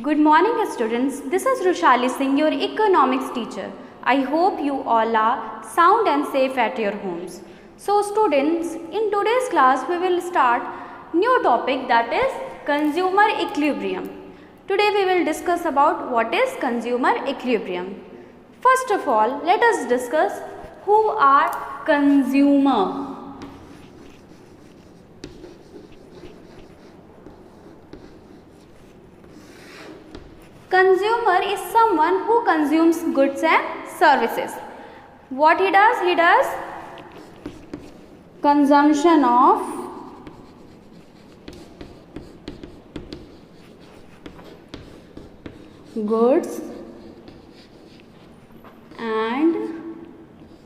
Good morning students, this is Rushali Singh, your economics teacher. I hope you all are sound and safe at your homes. So students, in today's class we will start new topic, that is consumer equilibrium. Today we will discuss about what is consumer equilibrium. First of all, let us discuss who are consumer. Consumer is someone who consumes goods and services. What he does? He does consumption of goods and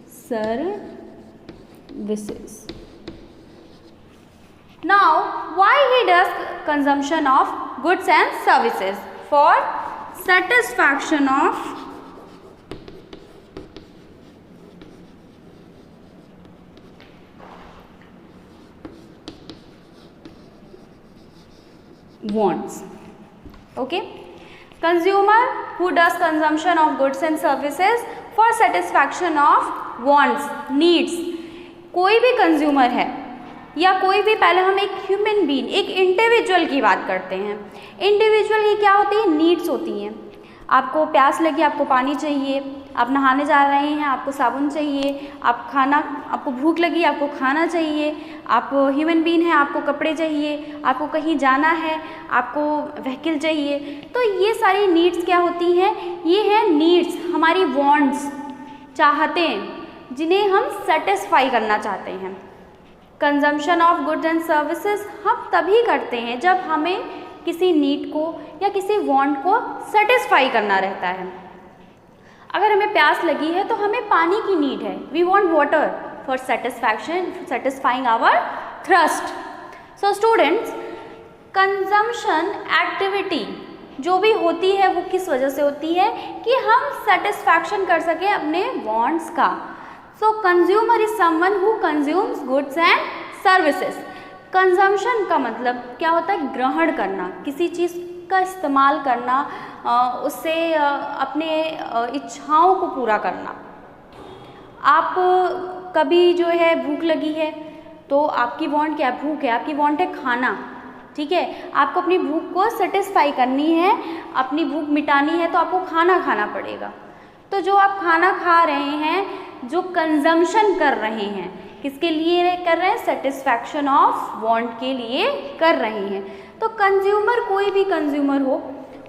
services. Now, why he does consumption of goods and services? For satisfaction of wants. Okay, consumer who does consumption of goods and services for satisfaction of wants, needs. कोई भी consumer है या कोई भी, पहले हम एक human being, एक इंडिविजुअल की बात करते हैं। इंडिविजुअल की क्या होती है? नीड्स होती हैं। आपको प्यास लगी, आपको पानी चाहिए, आप नहाने जा रहे हैं, आपको साबुन चाहिए, आपको भूख लगी, आपको खाना चाहिए, आप ह्यूमन बीइंग हैं, आपको कपड़े चाहिए, आपको कहीं जाना है, आपको व्हीकल चाहिए। तो ये सारी नीड्स क्या होती हैं? ये है नीड्स, हमारी वांट्स, चाहतें, जिन्हें हम सेटिस्फाई करना चाहते हैं। Consumption of goods and services हम तभी करते हैं जब हमें किसी नीड को या किसी वांट को सेटिस्फाई करना रहता है। अगर हमें प्यास लगी है तो हमें पानी की नीड है, we want water for satisfying our thrust. So students, consumption activity जो भी होती है वो किस वजह से होती है? कि हम सेटिस्फैक्शन कर सकें अपने वांट्स का। सो consumer is someone who consumes goods and services. Consumption का मतलब क्या होता है? ग्रहण करना, किसी चीज़ का इस्तेमाल करना, उससे अपने इच्छाओं को पूरा करना। आप कभी जो है भूख लगी है तो आपकी वांट क्या है? भूख है, आपकी वांट है खाना, ठीक है। आपको अपनी भूख को सेटिस्फाई करनी है, अपनी भूख मिटानी है तो आपको खाना खाना पड़ेगा। तो जो आप खाना खा रहे हैं, जो कंजम्पशन कर रहे हैं, किसके लिए कर रहे हैं? सेटिस्फैक्शन ऑफ वांट के लिए कर रहे हैं। तो कंज्यूमर, कोई भी कंज्यूमर हो,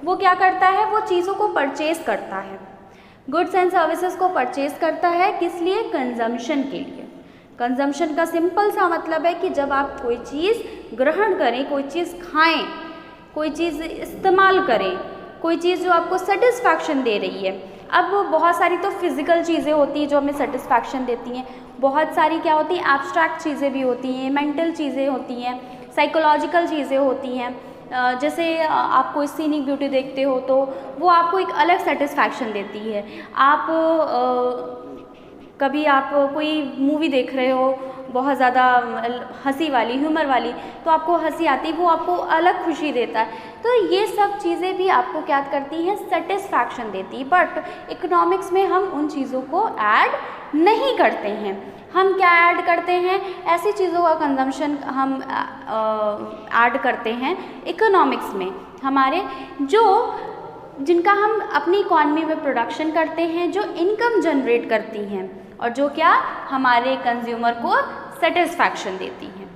वो क्या करता है? वो चीज़ों को परचेज करता है, गुड्स एंड सर्विसेज को परचेज करता है। किस लिए? कंजम्पशन के लिए। कंजम्पशन का सिंपल सा मतलब है कि जब आप कोई चीज़ ग्रहण करें, कोई चीज़ खाएं, कोई चीज़ इस्तेमाल करें, कोई चीज़ जो आपको सेटिस्फैक्शन दे रही है। अब बहुत सारी तो फिज़िकल चीज़ें होती हैं जो हमें सेटिस्फैक्शन देती हैं, बहुत सारी क्या होती हैं? एब्स्ट्रैक्ट चीज़ें भी होती हैं, मेंटल चीज़ें होती हैं, साइकोलॉजिकल चीज़ें होती हैं। जैसे आप कोई सीनिक ब्यूटी देखते हो तो वो आपको एक अलग सेटिस्फैक्शन देती है। आप कभी आप कोई मूवी देख रहे हो बहुत ज़्यादा हंसी वाली, ह्यूमर वाली, तो आपको हंसी आती, वो आपको अलग खुशी देता है। तो ये सब चीज़ें भी आपको क्या करती हैं? सेटिस्फैक्शन देती है। बट इकोनॉमिक्स में हम उन चीज़ों को ऐड नहीं करते हैं। हम क्या ऐड करते हैं? ऐसी चीज़ों का कंजम्पशन हम ऐड करते हैं इकोनॉमिक्स में, हमारे जिनका हम अपनी इकॉनमी में प्रोडक्शन करते हैं, जो इनकम जनरेट करती हैं और जो क्या हमारे कंज्यूमर को सेटिस्फैक्शन देती हैं।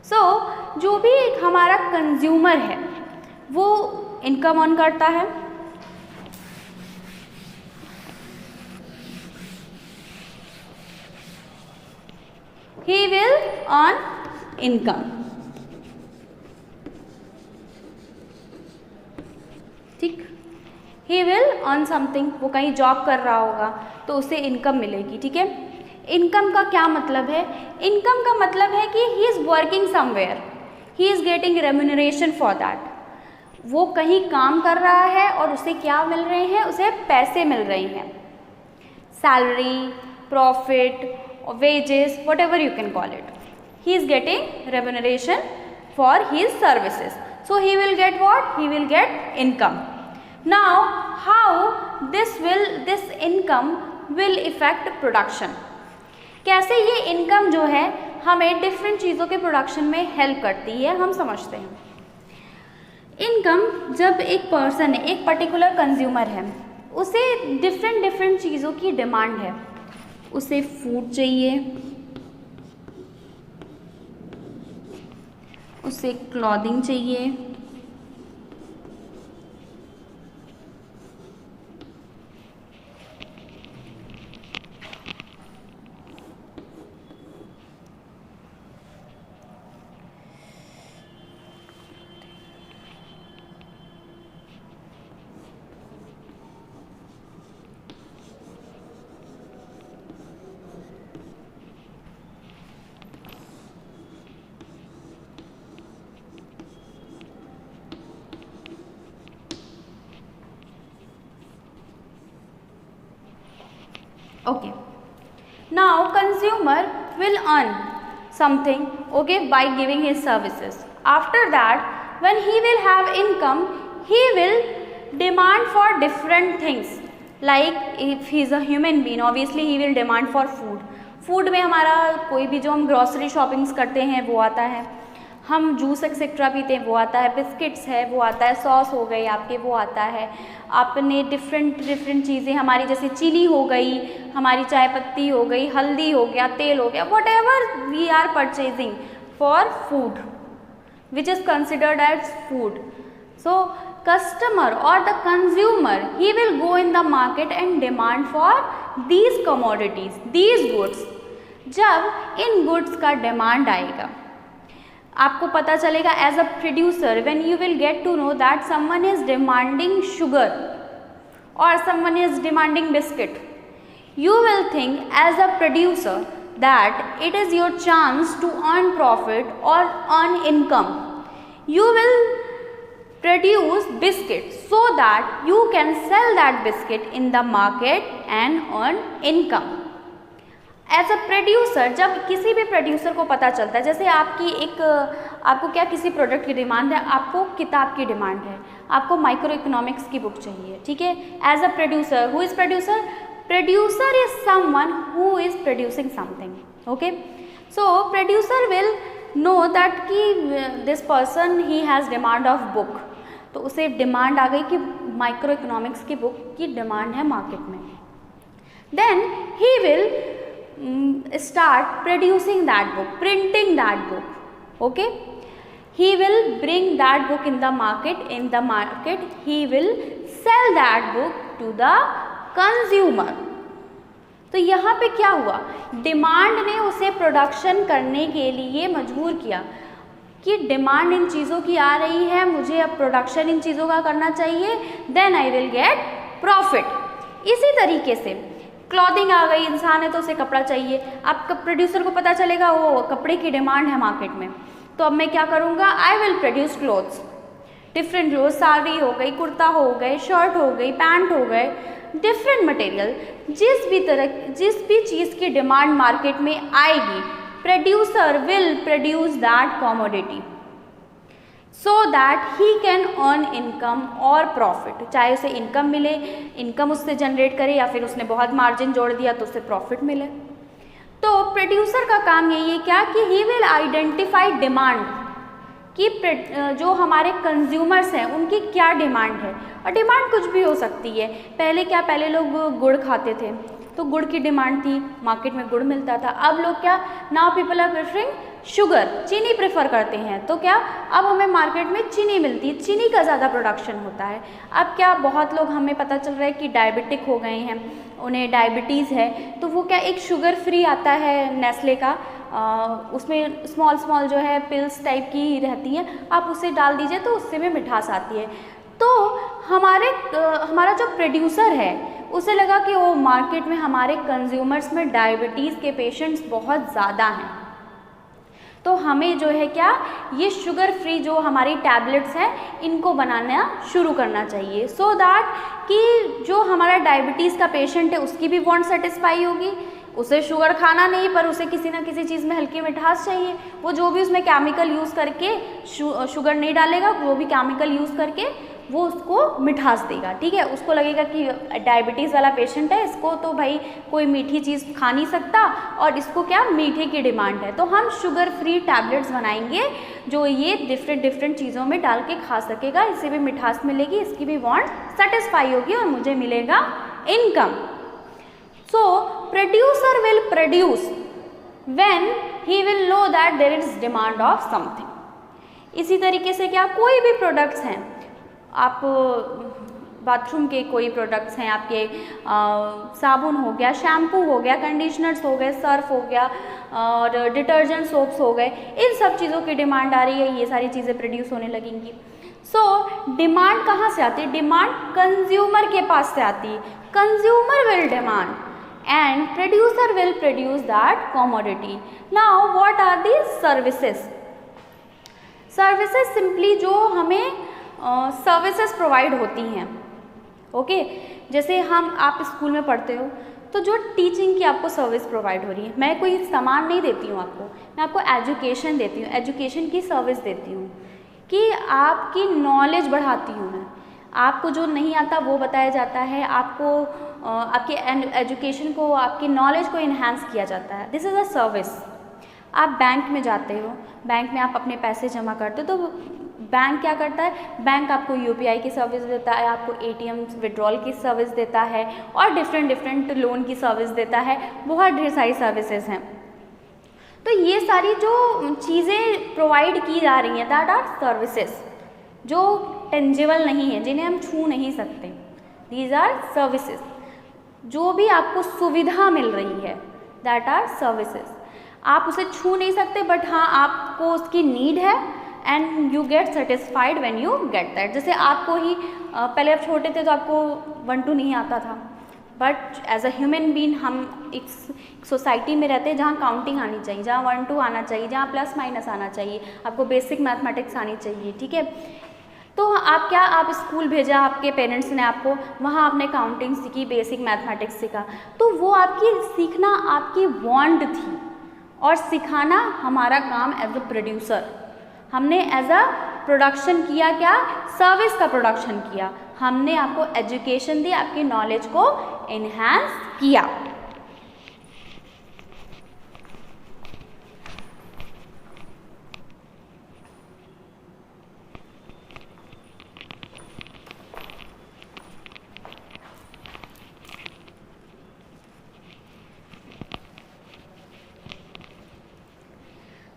सो जो भी एक हमारा कंज्यूमर है वो इनकम अर्न करता है, he will earn income, ठीक। he will earn something, वो कहीं जॉब कर रहा होगा तो उसे इनकम मिलेगी, ठीक है। इनकम का क्या मतलब है? इनकम का मतलब है कि he is working somewhere, he is getting remuneration for that। वो कहीं काम कर रहा है और उसे क्या मिल रहे हैं? उसे पैसे मिल रहे हैं, salary, profit, wages, whatever you can call it. He is getting remuneration for his services. so he will get what? He will get income. Now how this income will affect production? कैसे ये income जो है हमें different चीज़ों के production में help करती है, हम समझते हैं। इनकम, जब एक पर्सन है, एक पर्टिकुलर कंज्यूमर है, उसे डिफरेंट चीज़ों की डिमांड है। उसे फूड चाहिए, उसे क्लॉथिंग चाहिए, okay. Now consumer will earn something, okay, by giving his services. After that, when he will have income, he will demand for different things. Like if he is a human being, obviously he will demand for food. Food में हमारा कोई भी जो हम grocery shoppings करते हैं वो आता है, हम जूस एक्सेट्रा पीते हैं वो आता है, बिस्किट्स है वो आता है, सॉस हो गई आपके वो आता है, आपने डिफरेंट चीज़ें हमारी जैसे चीनी हो गई, हमारी चाय पत्ती हो गई, हल्दी हो गया, तेल हो गया, whatever we are purchasing for food which is considered as food. So customer or the consumer, he will go in the market and demand for these commodities, these goods. जब इन goods का demand आएगा, आपको पता चलेगा as a producer, when you will get to know that someone is demanding sugar or someone is demanding biscuit, you will think as a producer that it is your chance to earn profit or earn income. You will produce biscuit so that you can sell that biscuit in the market and earn income. As a producer, जब किसी भी producer को पता चलता है, जैसे आपको क्या किसी प्रोडक्ट की डिमांड है, आपको किताब की डिमांड है, आपको माइक्रो इकोनॉमिक्स की बुक चाहिए, ठीक है. As a producer, who is producer? Producer is someone who is producing something, okay. So producer will know that कि this person he has demand of book, तो उसे डिमांड आ गई कि माइक्रो इकोनॉमिक्स की बुक की डिमांड है market में. Then he will start producing that book, printing that book, okay. He will bring that book in the market, he will sell that book to the consumer. तो यहाँ पे क्या हुआ, demand ने उसे प्रोडक्शन करने के लिए मजबूर किया कि डिमांड इन चीज़ों की आ रही है, मुझे अब प्रोडक्शन इन चीज़ों का करना चाहिए, then I will get profit. इसी तरीके से क्लॉथिंग आ गई, इंसान है तो उसे कपड़ा चाहिए, आपका प्रोड्यूसर को पता चलेगा वो कपड़े की डिमांड है मार्केट में, तो अब मैं क्या करूँगा, I will produce clothes, different cloth, sari हो गई, कुर्ता हो गए, शर्ट हो गई, पैंट हो गए, डिफरेंट मटेरियल, जिस भी चीज़ की डिमांड मार्केट में आएगी, producer will produce that commodity so that he can earn income or profit. चाहे उसे इनकम मिले, इनकम उससे जनरेट करे, या फिर उसने बहुत मार्जिन जोड़ दिया तो उससे प्रॉफिट मिले. तो प्रोड्यूसर का काम यही है क्या कि he will identify demand, कि जो हमारे कंज्यूमर्स हैं उनकी क्या डिमांड है. और डिमांड कुछ भी हो सकती है. पहले लोग गुड़ खाते थे तो गुड़ की डिमांड थी, मार्केट में गुड़ मिलता था. अब लोग क्या, now people are preferring sugar, चीनी प्रेफर करते हैं, तो क्या अब हमें मार्केट में चीनी मिलती है, चीनी का ज़्यादा प्रोडक्शन होता है. अब क्या बहुत लोग, हमें पता चल रहा है कि डायबिटिक हो गए हैं, उन्हें डायबिटीज़ है, तो वो क्या एक शुगर फ्री आता है नेस्ले का, उसमें स्मॉल जो है पिल्स टाइप की रहती हैं, आप उसे डाल दीजिए तो उससे में मिठास आती है. तो हमारा जो प्रोड्यूसर है उसे लगा कि वो मार्केट में हमारे कंज्यूमर्स में डायबिटीज़ के पेशेंट्स बहुत ज़्यादा हैं, तो हमें जो है क्या, ये शुगर फ्री जो हमारी टैबलेट्स हैं इनको बनाना शुरू करना चाहिए, सो दैट कि जो हमारा डायबिटीज़ का पेशेंट है उसकी भी वांट सेटिस्फाई होगी, उसे शुगर खाना नहीं, पर उसे किसी ना किसी चीज़ में हल्की मिठास चाहिए। वो जो भी उसमें केमिकल यूज़ करके शुगर नहीं डालेगा, वो भी केमिकल यूज़ करके वो उसको मिठास देगा, ठीक है। उसको लगेगा कि डायबिटीज़ वाला पेशेंट है, इसको तो भाई कोई मीठी चीज़ खा नहीं सकता और इसको क्या मीठे की डिमांड है, तो हम शुगर फ्री टैबलेट्स बनाएंगे जो ये डिफरेंट चीज़ों में डाल के खा सकेगा, इसे भी मिठास मिलेगी, इसकी भी वांट सेटिस्फाई होगी और मुझे मिलेगा income. So producer will produce when he will know that there is demand of something. इसी तरीके से क्या कोई भी प्रोडक्ट्स हैं, आप बाथरूम के कोई प्रोडक्ट्स हैं, आपके साबुन हो गया, शैम्पू हो गया, कंडीशनर्स हो गए, सर्फ हो गया और डिटर्जेंट सोप्स हो गए, इन सब चीज़ों की डिमांड आ रही है, ये सारी चीज़ें प्रोड्यूस होने लगेंगी। सो डिमांड कहाँ से आती है? डिमांड कंज्यूमर के पास से आती है। Consumer will demand and producer will produce that commodity. Now what are the services? Services simply जो हमें सर्विसेज प्रोवाइड होती हैं, ओके। जैसे आप स्कूल में पढ़ते हो तो जो टीचिंग की आपको सर्विस प्रोवाइड हो रही है, मैं कोई सामान नहीं देती हूँ आपको, मैं आपको एजुकेशन देती हूँ, एजुकेशन की सर्विस देती हूँ कि आपकी नॉलेज बढ़ाती हूँ मैं, आपको जो नहीं आता वो बताया जाता है, आपको आपके एजुकेशन को, आपकी नॉलेज को इन्हांस किया जाता है, दिस इज़ अ सर्विस। आप बैंक में जाते हो, बैंक में आप अपने पैसे जमा करते हो, तो बैंक क्या करता है? बैंक आपको यूपीआई की सर्विस देता है, आपको एटीएम विड्रॉल की सर्विस देता है और डिफरेंट लोन की सर्विस देता है, बहुत ढेर सारी सर्विसेज हैं। तो ये सारी जो चीज़ें प्रोवाइड की जा रही हैं दैट आर सर्विसेज, जो टेंजिबल नहीं है, जिन्हें हम छू नहीं सकते, दीज आर सर्विसेज। जो भी आपको सुविधा मिल रही है दैट आर सर्विसेज। आप उसे छू नहीं सकते, बट हाँ आपको उसकी नीड है and you get satisfied when you get that. जैसे आपको ही पहले आप छोटे थे तो आपको 1 2 नहीं आता था, but as a human being हम एक सोसाइटी में रहते हैं जहाँ काउंटिंग आनी चाहिए, जहाँ 1 2 आना चाहिए, जहाँ प्लस माइनस आना चाहिए, आपको बेसिक मैथमेटिक्स आनी चाहिए, ठीक है। तो आप स्कूल भेजा आपके पेरेंट्स ने आपको, वहाँ आपने काउंटिंग सीखी, बेसिक मैथमेटिक्स सीखा, तो वो आपकी सीखना आपकी वांट थी और सिखाना हमारा काम एज अ प्रोड्यूसर। हमने एज अ प्रोडक्शन किया, क्या? सर्विस का प्रोडक्शन किया। हमने आपको एजुकेशन दी, आपकी नॉलेज को एनहांस किया।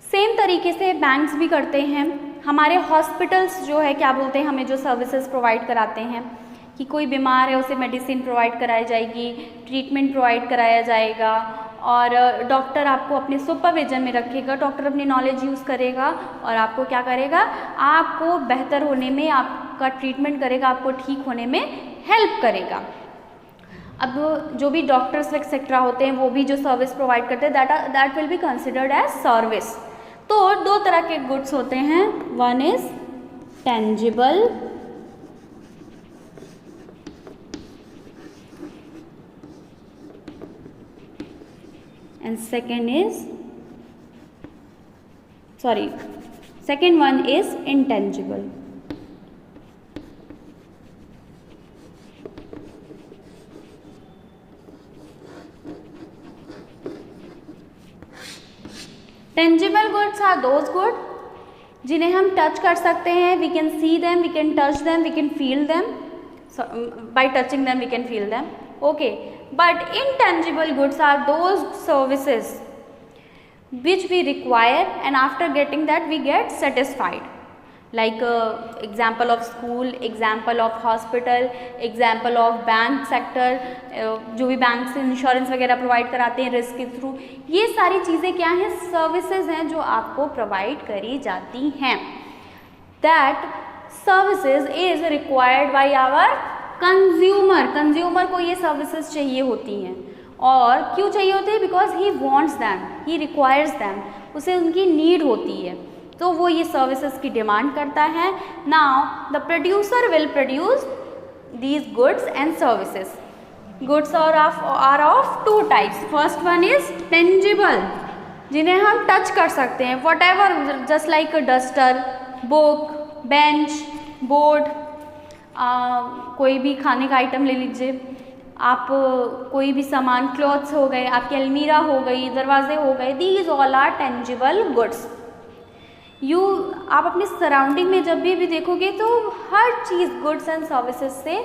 सेम तरीके से बैंक्स भी करते हैं। हमारे हॉस्पिटल्स जो है क्या बोलते हैं, हमें जो सर्विसेज प्रोवाइड कराते हैं कि कोई बीमार है उसे मेडिसिन प्रोवाइड कराई जाएगी, ट्रीटमेंट प्रोवाइड कराया जाएगा और डॉक्टर आपको अपने सुपरविजन में रखेगा, डॉक्टर अपनी नॉलेज यूज़ करेगा और आपको क्या करेगा, आपको बेहतर होने में, आपका ट्रीटमेंट करेगा, आपको ठीक होने में हेल्प करेगा। अब जो भी डॉक्टर्स एक्सेट्रा होते हैं वो भी जो सर्विस प्रोवाइड करते हैं that will be considered as service. तो 2 तरह के गुड्स होते हैं, one is tangible and second one is intangible. Tangible goods are those good जिन्हें हम टच कर सकते हैं, we can see them, we can touch them, we can feel them, by touching them we can feel them, okay. But intangible goods are those services which we require and after getting that we get satisfied, like example of school, example of hospital, example of bank sector, जो भी bank से insurance वगैरह provide कराते हैं risk के through, ये सारी चीज़ें क्या हैं, सर्विसेज हैं जो आपको प्रोवाइड करी जाती हैं। That services is required by our consumer को ये सर्विसेज चाहिए होती हैं। और क्यों चाहिए होती है? Because he wants them, he requires them, उसे उनकी नीड होती है, तो वो ये सर्विसेज की डिमांड करता है। Now the producer will produce these goods and services. Goods are of two types. First one is tangible, जिन्हें हम टच कर सकते हैं. Whatever, just like duster, book, bench, board, कोई भी खाने का आइटम ले लीजिए आप, कोई भी सामान, क्लॉथ्स हो गए, आपकी अलमीरा हो गई, दरवाजे हो गए, these all are tangible goods. आप अपनी सराउंडिंग में जब भी देखोगे तो हर चीज़ गुड्स एंड सर्विसेज से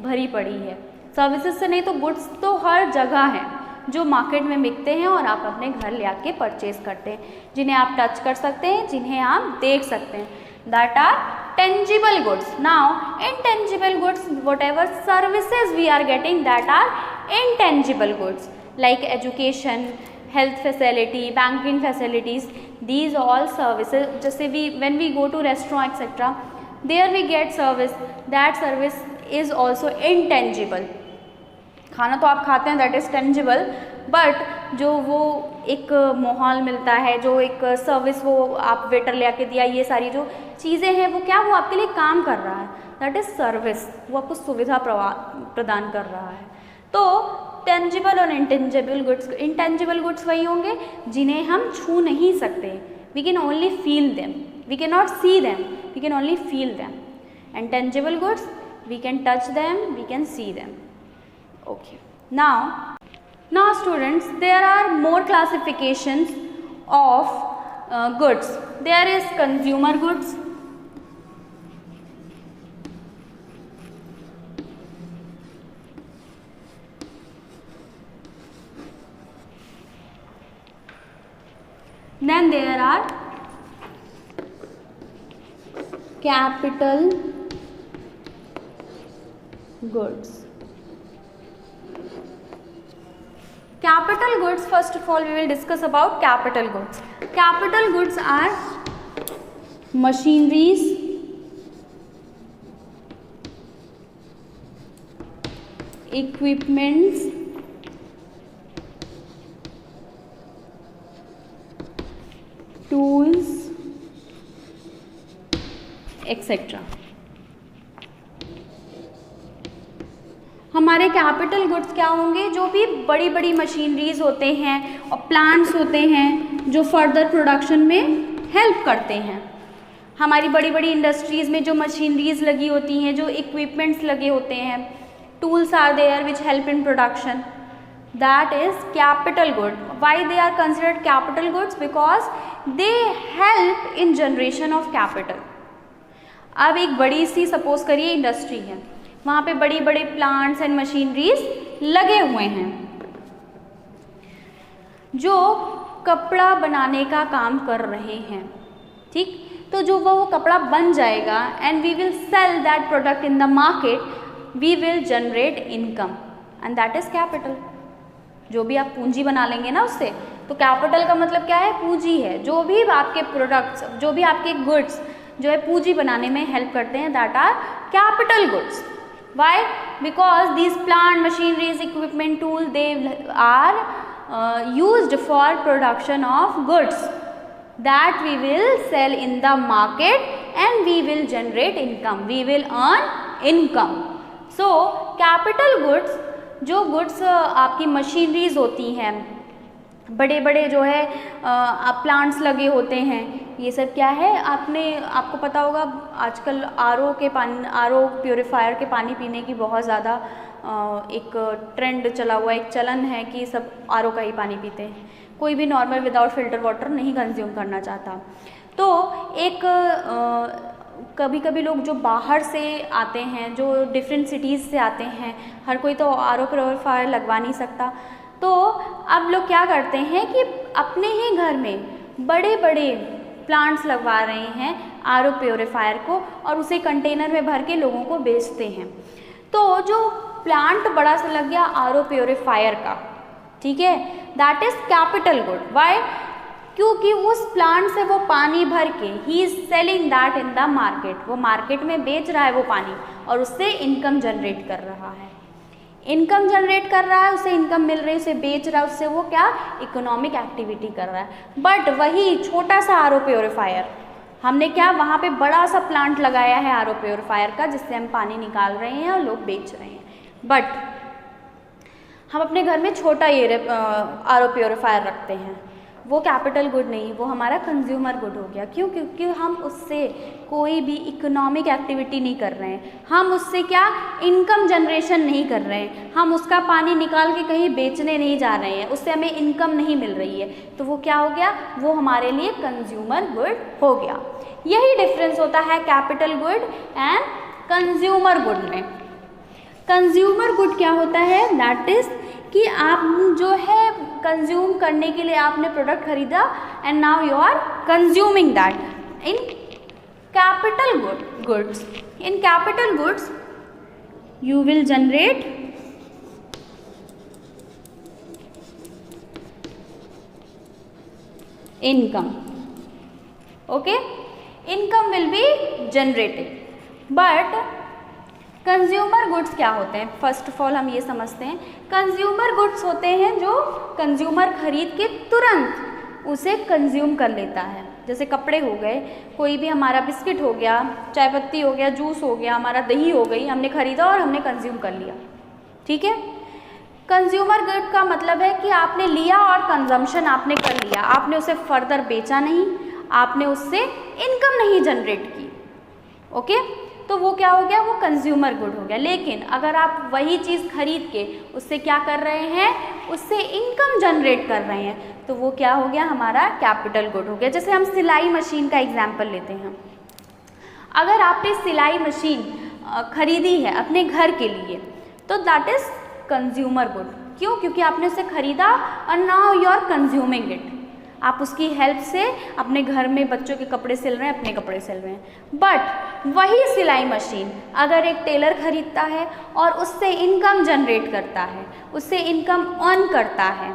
भरी पड़ी है. सर्विसेज से नहीं तो गुड्स तो हर जगह है जो मार्केट में बिकते हैं और आप अपने घर ले आके परचेज करते हैं, जिन्हें आप टच कर सकते हैं, जिन्हें आप देख सकते हैं. That are tangible goods. Now intangible goods, whatever services we are getting, that are intangible goods like education, health facility, banking facilities. These all services, जैसे when we go to restaurant etc, there we get service. That service is also intangible. खाना तो आप खाते हैं, that is tangible, but जो वो एक माहौल मिलता है, जो एक सर्विस वो आप वेटर ले आके दिया, ये सारी जो चीज़ें हैं वो क्या, वो आपके लिए काम कर रहा है, दैट इज़ सर्विस. वो आपको सुविधा प्रदान कर रहा है. तो टेंजिबल और इंटेंजिबल गुड्स, इंटेंजिबल गुड्स वही होंगे जिन्हें हम छू नहीं सकते. We can only feel them, we can not see them, we can only feel them. And tangible goods we can touch them, we can see them. Okay, now students, there are more classifications of goods. There is consumer goods, then there are capital goods. Capital goods, first of all we will discuss about capital goods. Capital goods are machineries, equipments, tools, etc. हमारे capital goods क्या होंगे, जो भी बड़ी बड़ी machineries होते हैं और प्लांट्स होते हैं जो फर्दर प्रोडक्शन में हेल्प करते हैं. हमारी बड़ी बड़ी इंडस्ट्रीज़ में जो मशीनरीज लगी होती हैं, जो इक्विपमेंट्स लगे होते हैं, tools are there which help in production, that is capital good. Why they are considered capital goods? Because they help in generation of capital. अब एक बड़ी सी सपोज करिए इंडस्ट्री है, वहाँ पे बड़ी बड़े प्लांट्स एंड मशीनरीज लगे हुए हैं जो कपड़ा बनाने का काम कर रहे हैं. ठीक, तो जो वो कपड़ा बन जाएगा and we will sell that product in the market, we will generate income and that is capital. जो भी आप पूंजी बना लेंगे ना उससे, तो कैपिटल का मतलब क्या है, पूंजी है. जो भी आपके प्रोडक्ट्स, जो भी आपके गुड्स जो है पूंजी बनाने में हेल्प करते हैं, that are capital goods. Why? Because these plant, machineries, equipment, tool, they are used for production of goods that we will sell in the market and we will generate income. We will earn income. So capital goods, जो goods आपकी machineries होती हैं, बड़े बड़े जो है plants लगे होते हैं, ये सब क्या है, आपको पता होगा आजकल आरओ प्योरीफायर के पानी पीने की बहुत ज़्यादा एक ट्रेंड चला हुआ है, एक चलन है कि सब आरओ का ही पानी पीते हैं. कोई भी नॉर्मल विदाउट फिल्टर वाटर नहीं कंज्यूम करना चाहता. तो एक कभी कभी लोग जो बाहर से आते हैं, जो डिफरेंट सिटीज़ से आते हैं, हर कोई तो आरओ प्योरीफायर लगवा नहीं सकता. तो अब लोग क्या करते हैं कि अपने ही घर में बड़े बड़े प्लांट्स लगवा रहे हैं आरओ प्योरीफायर को और उसे कंटेनर में भर के लोगों को बेचते हैं. तो जो प्लांट बड़ा सा लग गया आरओ प्योरीफायर का, ठीक है, that is capital good. Why? क्योंकि उस प्लांट से वो पानी भर के ही is selling that in the market. वो मार्केट में बेच रहा है वो पानी और उससे इनकम जनरेट कर रहा है. इनकम जनरेट कर रहा है, उसे इनकम मिल रही है, उसे बेच रहा है, उससे वो क्या इकोनॉमिक एक्टिविटी कर रहा है. बट वही छोटा सा आरओ प्योरीफायर, हमने क्या वहाँ पे बड़ा सा प्लांट लगाया है आरओ प्योरीफायर का, जिससे हम पानी निकाल रहे हैं और लोग बेच रहे हैं. बट हम अपने घर में छोटा ये RO प्योरीफायर रखते हैं, वो कैपिटल गुड नहीं, वो हमारा कंज्यूमर गुड हो गया। क्यों? क्योंकि हम उससे कोई भी इकोनॉमिक एक्टिविटी नहीं कर रहे हैं, हम उससे क्या इनकम जनरेशन नहीं कर रहे हैं, हम उसका पानी निकाल के कहीं बेचने नहीं जा रहे हैं, उससे हमें इनकम नहीं मिल रही है, तो वो क्या हो गया, वो हमारे लिए कंज्यूमर गुड हो गया। यही डिफरेंस होता है capital good and consumer good में। कंज्यूमर गुड क्या होता है, दैट इज कि आप जो है कंज्यूम करने के लिए आपने प्रोडक्ट खरीदा and now you are consuming that. In capital goods, in capital goods you will generate income. Okay, income will be generated. But consumer goods क्या होते हैं? फर्स्ट ऑफ ऑल हम ये समझते हैं, कंज्यूमर गुड्स होते हैं जो कंज्यूमर खरीद के तुरंत उसे कंज्यूम कर लेता है। जैसे कपड़े हो गए, कोई भी हमारा बिस्किट हो गया, चाय पत्ती हो गया, जूस हो गया, हमारा दही हो गई, हमने खरीदा और हमने कंज्यूम कर लिया। ठीक है, कंज्यूमर गुड का मतलब है कि आपने लिया और कंजम्पशन आपने कर लिया, आपने उसे फर्दर बेचा नहीं, आपने उससे इनकम नहीं जनरेट की। ओके, तो वो क्या हो गया, वो कंज्यूमर गुड हो गया। लेकिन अगर आप वही चीज़ खरीद के उससे क्या कर रहे हैं, उससे इनकम जनरेट कर रहे हैं, तो वो क्या हो गया, हमारा कैपिटल गुड हो गया। जैसे हम सिलाई मशीन का एग्जाम्पल लेते हैं, अगर आपने सिलाई मशीन खरीदी है अपने घर के लिए, तो दैट इज कंज्यूमर गुड। क्यों? क्योंकि आपने उसे खरीदा और now you are consuming it, आप उसकी हेल्प से अपने घर में बच्चों के कपड़े सिल रहे हैं, अपने कपड़े सिल रहे हैं। बट वही सिलाई मशीन अगर एक टेलर खरीदता है और उससे इनकम जनरेट करता है, उससे इनकम अर्न करता है,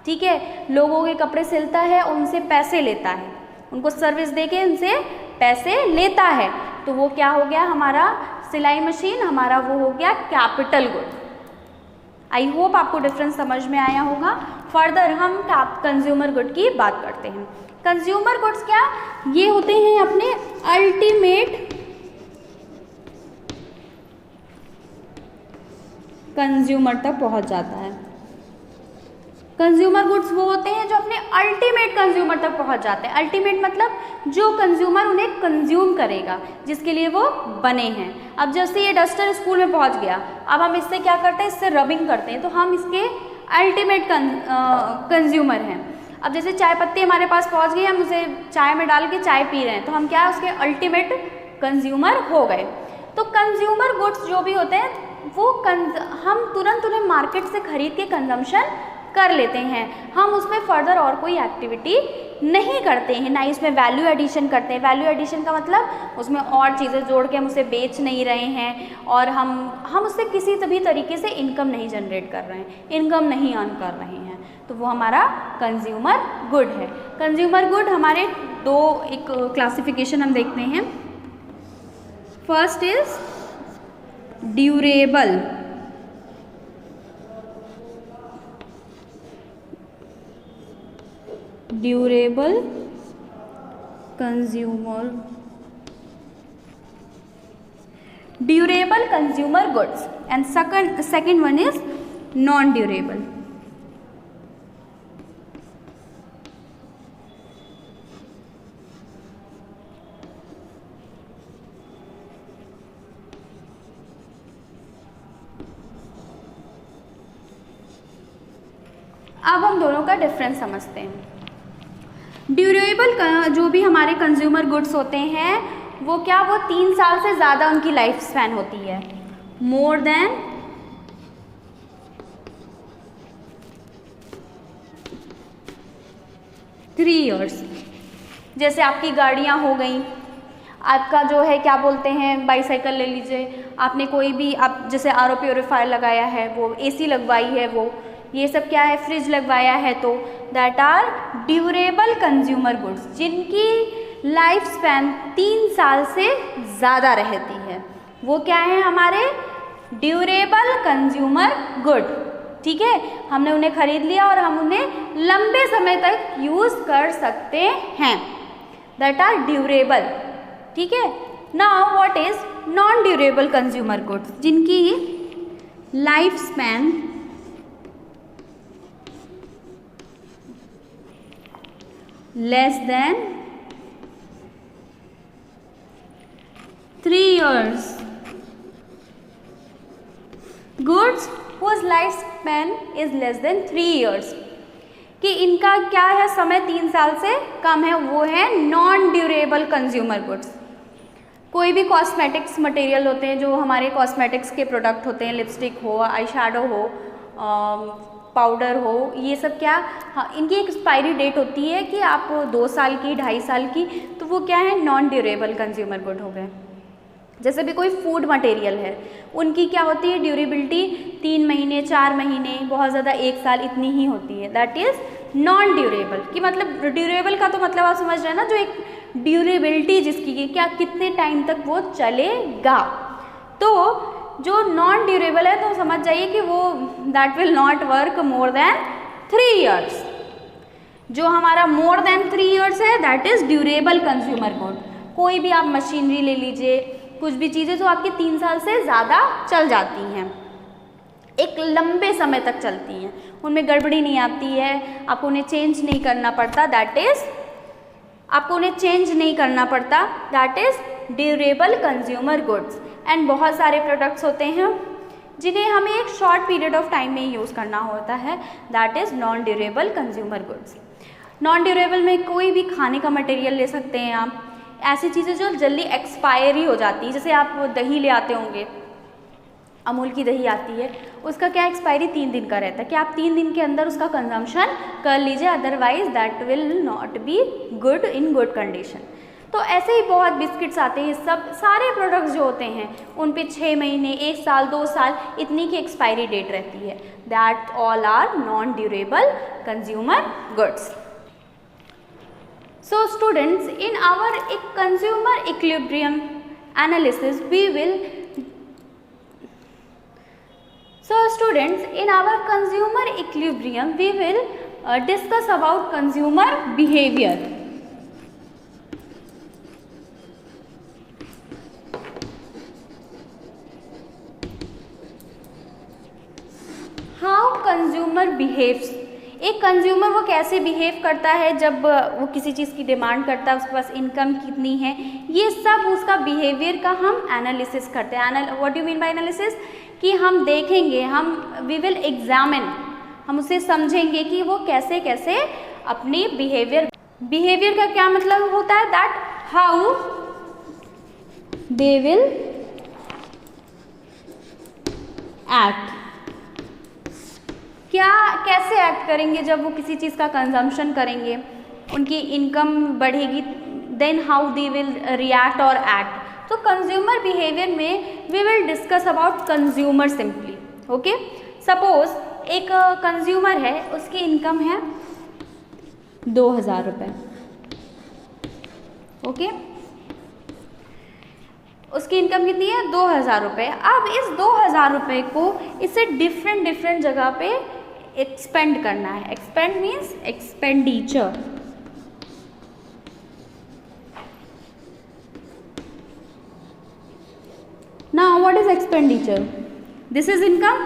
ठीक है, लोगों के कपड़े सिलता है, उनसे पैसे लेता है, उनको सर्विस देके उनसे पैसे लेता है, तो वो क्या हो गया, हमारा सिलाई मशीन, हमारा वो हो गया कैपिटल गुड। आई होप आपको डिफरेंस समझ में आया होगा। फर्दर हम कंज्यूमर गुड की बात करते हैं। कंज्यूमर गुड्स क्या, ये होते हैं अपने अल्टीमेट कंज्यूमर तक पहुंच जाता है। कंज्यूमर गुड्स वो होते हैं जो अपने अल्टीमेट कंज्यूमर तक पहुंच जाते हैं। अल्टीमेट मतलब जो कंज्यूमर उन्हें कंज्यूम करेगा, जिसके लिए वो बने हैं। अब जैसे ये डस्टर स्कूल में पहुंच गया, अब हम इससे क्या करते हैं, इससे रबिंग करते हैं, तो हम इसके अल्टीमेट कंज्यूमर हैं। अब जैसे चाय पत्ती हमारे पास पहुंच गई, हम उसे चाय में डाल के चाय पी रहे हैं, तो हम क्या उसके अल्टीमेट कंज्यूमर हो गए। तो कंज्यूमर गुड्स जो भी होते हैं वो हम तुरंत उन्हें मार्केट से खरीद के कंजम्पशन कर लेते हैं, हम उसमें फर्दर और कोई एक्टिविटी नहीं करते हैं, ना ही उसमें वैल्यू एडिशन करते हैं। वैल्यू एडिशन का मतलब उसमें और चीज़ें जोड़ के हम उसे बेच नहीं रहे हैं और हम उससे किसी भी तरीके से इनकम नहीं जनरेट कर रहे हैं, इनकम नहीं अर्न कर रहे हैं, तो वो हमारा कंज्यूमर गुड है। कंज्यूमर गुड हमारे दो एक क्लासिफिकेशन हम देखते हैं। First is durable, durable consumer, durable consumer goods and second one is non durable. अब हम दोनों का डिफरेंस समझते हैं। ड्यूरेबल जो भी हमारे कंज्यूमर गुड्स होते हैं वो क्या, वो 3 साल से ज़्यादा उनकी लाइफ स्पैन होती है, मोर देन 3 इयर्स। जैसे आपकी गाड़ियाँ हो गई, आपका जो है क्या बोलते हैं बाईसाइकिल ले लीजिए, आपने कोई भी आप जैसे RO प्योरीफायर लगाया है, वो AC लगवाई है, वो ये सब क्या है, फ्रिज लगवाया है, तो that are durable consumer goods, जिनकी लाइफ स्पैन 3 साल से ज़्यादा रहती है, वो क्या है हमारे ड्यूरेबल कंज्यूमर गुड। ठीक है, हमने उन्हें खरीद लिया और हम उन्हें लंबे समय तक यूज़ कर सकते हैं, दैट आर ड्यूरेबल। ठीक है, now what is non durable consumer goods, जिनकी life span less than 3 years, goods whose lifespan is less than 3 years, कि इनका क्या है, समय 3 साल से कम है, वो है नॉन ड्यूरेबल कंज्यूमर गुड्स। कोई भी कॉस्मेटिक्स मटेरियल होते हैं जो हमारे कॉस्मेटिक्स के प्रोडक्ट होते हैं, लिपस्टिक हो, आई शैडो हो, पाउडर हो, ये सब क्या, हाँ, इनकी एक एक्सपायरी डेट होती है कि आप 2 साल की, 2.5 साल की, तो वो क्या है, नॉन ड्यूरेबल कंज्यूमर गुड हो गए। जैसे भी कोई फूड मटेरियल है, उनकी क्या होती है ड्यूरेबिलिटी, 3 महीने, 4 महीने, बहुत ज़्यादा 1 साल, इतनी ही होती है। That is non durable. कि मतलब ड्यूरेबल का तो मतलब आप समझ रहे हैं ना, जो एक ड्यूरेबिलिटी जिसकी क्या, कितने टाइम तक वो चलेगा। तो जो नॉन ड्यूरेबल है तो समझ जाइए कि वो that will not work more than 3 years। जो हमारा मोर देन 3 years है that is durable consumer good. कोई भी आप मशीनरी ले लीजिए, कुछ भी चीज़ें जो आपके 3 साल से ज़्यादा चल जाती हैं, एक लंबे समय तक चलती हैं, उनमें गड़बड़ी नहीं आती है, आपको उन्हें चेंज नहीं करना पड़ता, दैट इज़ आपको उन्हें चेंज नहीं करना पड़ता, that is durable consumer goods. And बहुत सारे प्रोडक्ट्स होते हैं जिन्हें हमें एक शॉर्ट पीरियड ऑफ टाइम में यूज़ करना होता है, that is non durable consumer goods. Non durable में कोई भी खाने का मटेरियल ले सकते हैं आप, ऐसी चीज़ें जो जल्दी एक्सपायरी हो जाती है। जैसे आप दही ले आते होंगे, अमूल की दही आती है, उसका क्या एक्सपायरी 3 दिन का रहता है कि आप 3 दिन के अंदर उसका कंजम्पशन कर लीजिए, otherwise that will not be good in good condition. तो ऐसे ही बहुत बिस्किट्स आते हैं, सब सारे प्रोडक्ट्स जो होते हैं उन पे 6 महीने, 1 साल, 2 साल इतनी की एक्सपायरी डेट रहती है। That all are non durable consumer goods. So students, in our consumer equilibrium analysis, we will discuss about consumer behavior. How consumer behaves. एक कंज्यूमर वो कैसे बिहेव करता है जब वो किसी चीज़ की डिमांड करता है, उसके पास इनकम कितनी है, ये सब उसका बिहेवियर का हम एनालिसिस करते हैं। What you mean by analysis, कि हम देखेंगे, वी विल एग्जामिन, हम उसे समझेंगे कि वो कैसे कैसे अपनी बिहेवियर का क्या मतलब होता है, that how they will act, क्या कैसे एक्ट करेंगे जब वो किसी चीज़ का कंजम्पशन करेंगे, उनकी इनकम बढ़ेगी, then how they will react और एक्ट। तो कंज्यूमर बिहेवियर में we will discuss about consumer simply. Okay, suppose एक कंज्यूमर है, उसकी इनकम है 2000 रुपये। ओके, उसकी इनकम कितनी है, 2000 रुपये। अब इस 2000 रुपये को इसे डिफरेंट जगह पे एक्सपेंड करना है। Expand means expenditure. Now what is expenditure, this is income.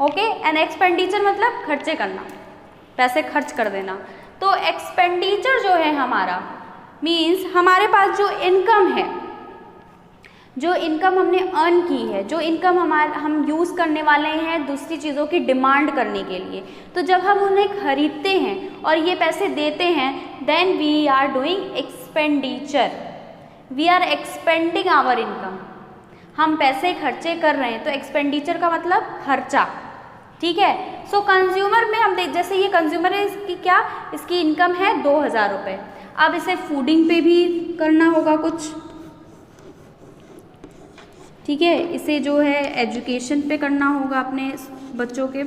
Okay, and expenditure मतलब खर्चे करना, पैसे खर्च कर देना। तो एक्सपेंडिचर जो है हमारा मीन्स हमारे पास जो इनकम है, जो इनकम हमने अर्न की है, जो इनकम हम यूज़ करने वाले हैं दूसरी चीज़ों की डिमांड करने के लिए। तो जब हम उन्हें खरीदते हैं और ये पैसे देते हैं, then we are doing expenditure, we are expending our income, हम पैसे खर्चे कर रहे हैं। तो एक्सपेंडिचर का मतलब खर्चा, ठीक है। सो कंज्यूमर में हम जैसे ये कंज्यूमर है, इसकी क्या, इसकी इनकम है 2000 रुपये। अब इसे फूडिंग पे भी करना होगा कुछ, ठीक है, इसे जो है एजुकेशन पे करना होगा अपने बच्चों के,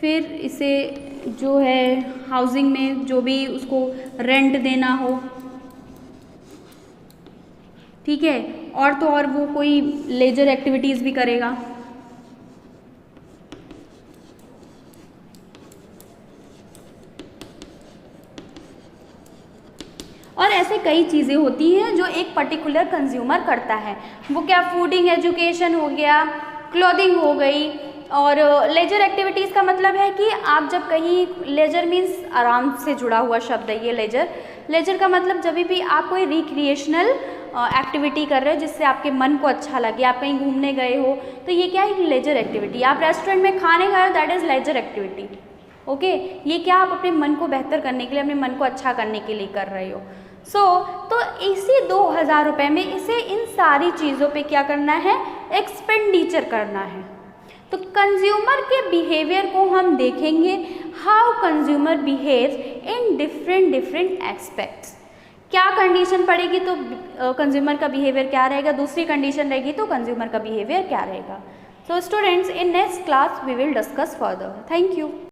फिर इसे जो है हाउसिंग में जो भी उसको रेंट देना हो, ठीक है, और तो और वो कोई लेजर एक्टिविटीज़ भी करेगा। और ऐसे कई चीज़ें होती हैं जो एक पर्टिकुलर कंज्यूमर करता है। वो क्या, फूडिंग, एजुकेशन हो गया, क्लोथिंग हो गई, और लेजर एक्टिविटीज़ का मतलब है कि आप जब कहीं, लेजर मीन्स आराम से जुड़ा हुआ शब्द है ये लेजर। लेजर का मतलब जब भी आप कोई रिक्रिएशनल एक्टिविटी कर रहे हो जिससे आपके मन को अच्छा लगे, आप कहीं घूमने गए हो तो ये क्या है, लेजर एक्टिविटी। आप रेस्टोरेंट में खाने गए हो, that is leisure activity. Okay, ये क्या आप अपने मन को बेहतर करने के लिए, अपने मन को अच्छा करने के लिए कर रहे हो। तो इसी 2000 रुपये में इसे इन सारी चीज़ों पे क्या करना है, एक्सपेंडिचर करना है। तो कंज्यूमर के बिहेवियर को हम देखेंगे, how consumer behaves in different aspects. क्या कंडीशन पड़ेगी तो कंज्यूमर का बिहेवियर क्या रहेगा, दूसरी कंडीशन रहेगी तो कंज्यूमर का बिहेवियर क्या रहेगा। So students, in next class we will discuss further. Thank you.